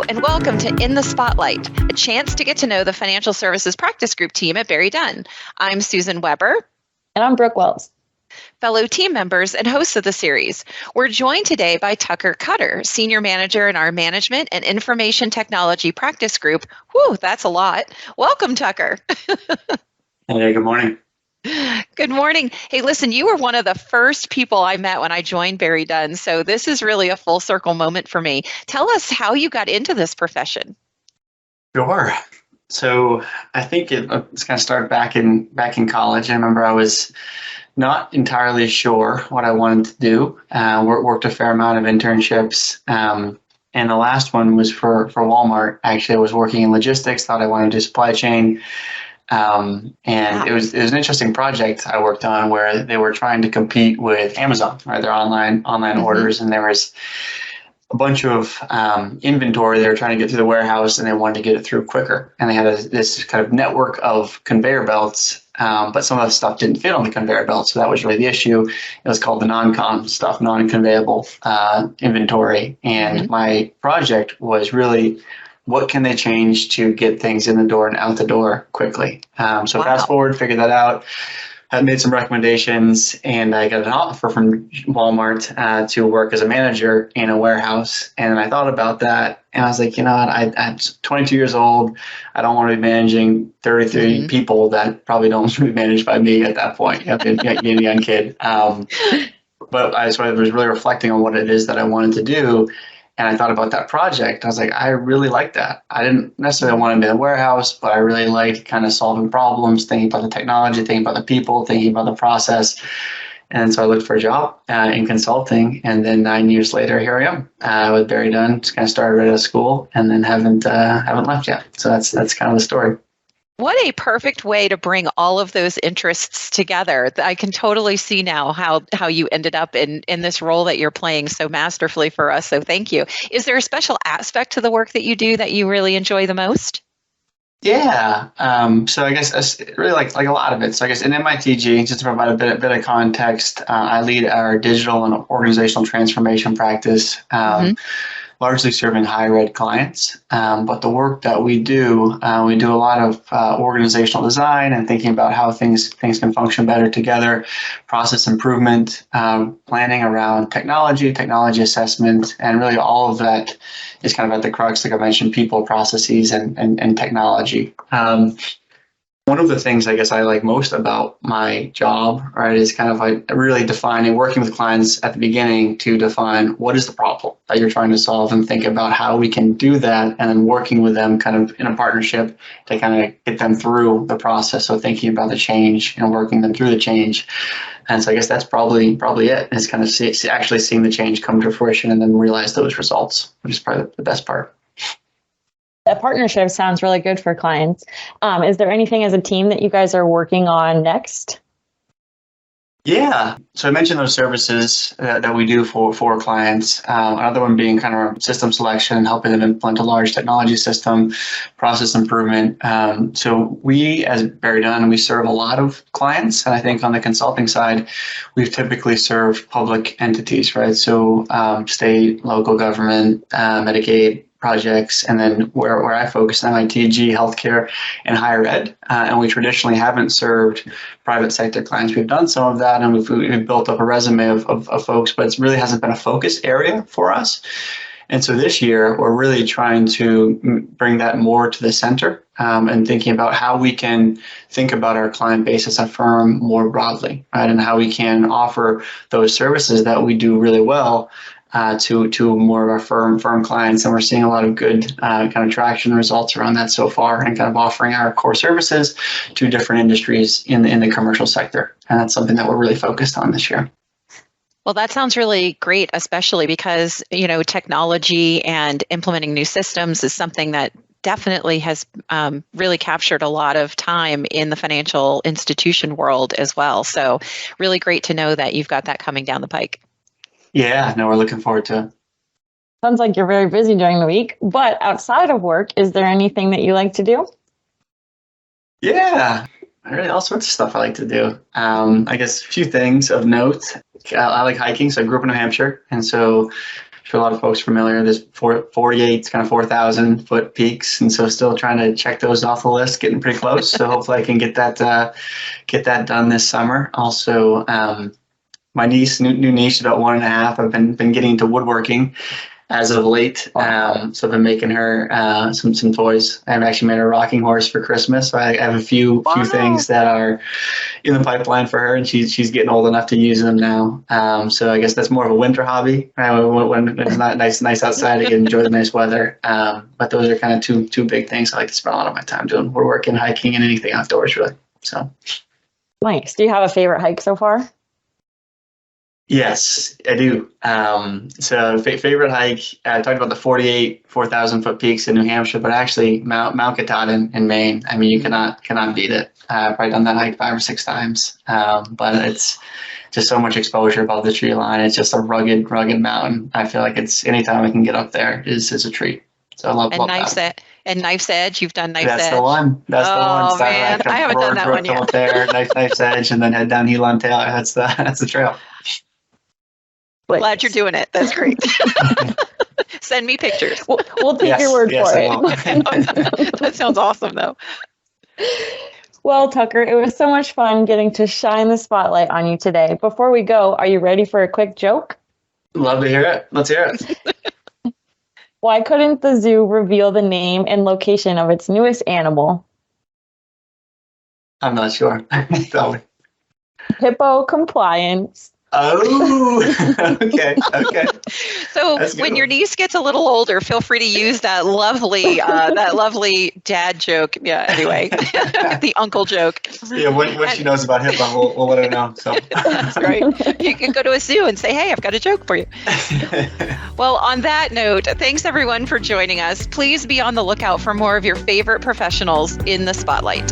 and welcome to In the Spotlight, a chance to get to know the Financial Services Practice Group team at BerryDunn. I'm Susan Weber. And I'm Brooke Wells. Fellow team members and hosts of the series. We're joined today by Tucker Cutter, Senior Manager in our Management and Information Technology Practice Group. Whew, that's a lot. Welcome, Tucker. Hey, good morning. Good morning. Hey, listen, you were one of the first people I met when I joined BerryDunn, so this is really a full circle moment for me. Tell us how you got into this profession. Sure. So I think it's kind of started back in college. I remember I was not entirely sure what I wanted to do. Worked a fair amount of internships, and the last one was for Walmart. Actually, I was working in logistics. Thought I wanted to do supply chain. And it was an interesting project I worked on where they were trying to compete with Amazon, right? Their online orders, and there was a bunch of inventory they were trying to get through the warehouse, and they wanted to get it through quicker. And they had this kind of network of conveyor belts, but some of the stuff didn't fit on the conveyor belt, so that was really the issue. It was called the non-con stuff, non-conveyable inventory, and my project was really, what can they change to get things in the door and out the door quickly? So fast forward, figured that out. I made some recommendations, and I got an offer from Walmart to work as a manager in a warehouse. And I thought about that, and I was like, you know what? I'm 22 years old. I don't want to be managing 33 people that probably don't want to be managed by me at that point. Being a young kid. But I was really reflecting on what it is that I wanted to do. And I thought about that project. I was like, I really like that. I didn't necessarily want to be in a warehouse, but I really like kind of solving problems, thinking about the technology, thinking about the people, thinking about the process. And so I looked for a job in consulting. And then 9 years later, here I am with BerryDunn. Just kind of started right out of school and then haven't left yet. So that's kind of the story. What a perfect way to bring all of those interests together. I can totally see now how you ended up in this role that you're playing so masterfully for us. So thank you. Is there a special aspect to the work that you do that you really enjoy the most? Yeah. So I guess really like a lot of it. So I guess in MITG, just to provide a bit of context, I lead our digital and organizational transformation practice. Largely serving higher ed clients. But the work that we do a lot of organizational design and thinking about how things can function better together, process improvement, planning around technology assessment, and really all of that is kind of at the crux, like I mentioned, people, processes, and technology. One of the things I guess I like most about my job, right, is kind of like really defining, working with clients at the beginning to define what is the problem that you're trying to solve and think about how we can do that, and then working with them kind of in a partnership to kind of get them through the process. So thinking about the change and working them through the change. And so I guess that's probably it, is kind of actually seeing the change come to fruition and then realize those results, which is probably the best part. That partnership sounds really good for clients. Is there anything as a team that you guys are working on next? Yeah. So I mentioned those services that we do for clients. Another one being kind of system selection, helping them implement a large technology system, process improvement. So we, as BerryDunn, we serve a lot of clients. And I think on the consulting side, we've typically served public entities, right? So state, local government, Medicaid projects, and then where I focus on MITG, healthcare, and higher ed. And we traditionally haven't served private sector clients. We've done some of that, and we've built up a resume of folks, but it really hasn't been a focus area for us. And so this year, we're really trying to bring that more to the center and thinking about how we can think about our client base as a firm more broadly, right? And how we can offer those services that we do really well to more of our firm clients. And we're seeing a lot of good kind of traction results around that so far, and kind of offering our core services to different industries in the commercial sector. And that's something that we're really focused on this year. Well, that sounds really great, especially because, technology and implementing new systems is something that definitely has really captured a lot of time in the financial institution world as well. So really great to know that you've got that coming down the pike. Yeah, no, we're looking forward to it. Sounds like you're very busy during the week, but outside of work, is there anything that you like to do? Yeah, really all sorts of stuff I like to do. I guess a few things of note. I like hiking, so I grew up in New Hampshire, and so sure a lot of folks familiar. There's 48, kind of 4,000 foot peaks, and so still trying to check those off the list, getting pretty close. So hopefully I can get that done this summer. Also, my niece, new niece, about 1.5. I've been getting into woodworking as of late. So I've been making her some toys. I've actually made her a rocking horse for Christmas. So I have a few things that are in the pipeline for her, and she's getting old enough to use them now. So I guess that's more of a winter hobby, when it's not nice outside. I can enjoy the nice weather. But those are kind of two big things I like to spend a lot of my time doing. Woodworking, hiking, and anything outdoors, really. So nice. Do you have a favorite hike so far? Yes, I do. So favorite hike, I talked about the 4,000 foot peaks in New Hampshire, but actually Mount Katahdin in Maine. I mean, you cannot beat it. I've probably done that hike 5 or 6 times. But it's just so much exposure above the tree line. It's just a rugged mountain. I feel like it's anytime I can get up there is a treat. So I love that. And Knife's Edge, you've done Knife's Edge. That's the one. Oh man, I haven't done that one yet. Up there, Knife's Edge, and then head down Elon Taylor. That's the trail. Glad you're doing it. That's great. Send me pictures. We'll take your word for it. That sounds awesome, though. Well, Tucker, it was so much fun getting to shine the spotlight on you today. Before we go, are you ready for a quick joke? Love to hear it. Let's hear it. Why couldn't the zoo reveal the name and location of its newest animal? I'm not sure. Tell me. Hippo compliance. Oh, okay. So when your niece gets a little older, feel free to use that lovely dad joke. Yeah. Anyway, the uncle joke. Yeah. When she knows about hippo, we'll let her know. So that's right. You can go to a zoo and say, "Hey, I've got a joke for you." Well, on that note, thanks everyone for joining us. Please be on the lookout for more of your favorite professionals in the spotlight.